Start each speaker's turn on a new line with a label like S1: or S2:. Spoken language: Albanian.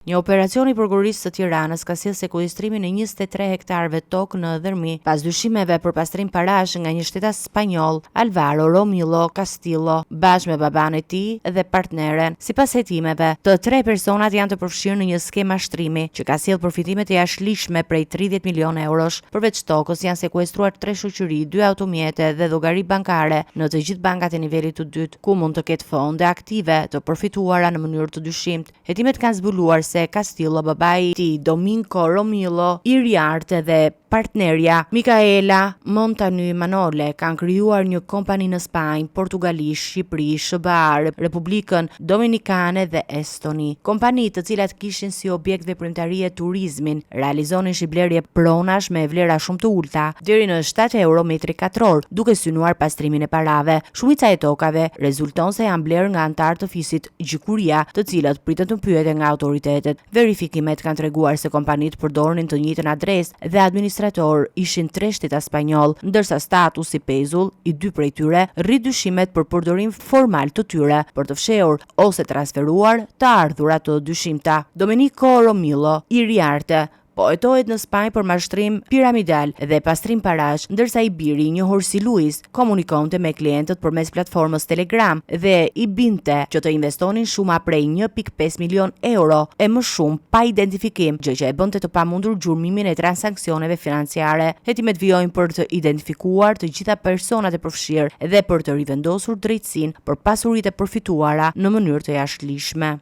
S1: Një operacion i prokurisë së Tiranës ka sjellë sekuestrimin e 23 hektarëve tokë në Dërmi pas dyshimeve për pastrim parash nga një shtetas spanjoll, Alvaro Romilo Castillo, bashkë me baban e tij dhe partneren. Sipas hetimeve, të tre personat janë të përfshirë në një skemë mashtrimi që ka sjellë përfitime të jashtëligjshme prej 30 milionë eurosh. Përveç tokës janë sekuestruar 3 shoqëri, 2 automjete dhe llogari bankare në të gjithë bankat e nivelit të dytë, ku mund të ketë fonde aktive të përfituara në mënyrë të dyshimt. Hetimet kanë zbuluar se Castillo, babai i tij Domingo Romilo, Iriarte dhe partnerja Micaela Montany Manole kanë krijuar një kompani në Spanjë, Portugali, Shqipëri, SBA, Republikën Dominikane dhe Estoni. Kompani të cilat kishin si objekt veprimtarie turizmin, realizonin shitblerje pronash me vlera shumë të ulta, deri në 7 euro metri katror, duke synuar pastrimin e parave. Shumica e tokave rezulton se janë blerë nga anëtar të fisit gjykuria, të cilët pritet të pyeten nga autoritetet. Verifikimet kanë treguar se kompanitë përdornin të njëjtën adresë dhe administrator ishin 3 shteta spanjoll, ndërsa statusi pezull i 2 prej tyre rrit dyshimet për përdorim formal të tyre për të fshehur ose transferuar të ardhurat të dyshimta. Domenico Romilo Iriarte po hetohet në Spanjë për mashtrim piramidal dhe pastrim parash, ndërsa i biri, i njohur si Luis, komunikonte me klientët përmes platformës Telegram dhe i binte që të investonin shuma prej 1.5 milion euro e më shumë pa identifikim, gjë që e bënte të pamundur gjurmimin e transaksioneve financiare. Hetimet vijojnë për të identifikuar të gjitha personat e përfshirë dhe për të rivendosur drejtësinë për pasuritë e përfituara në mënyrë të jashtëligjshme.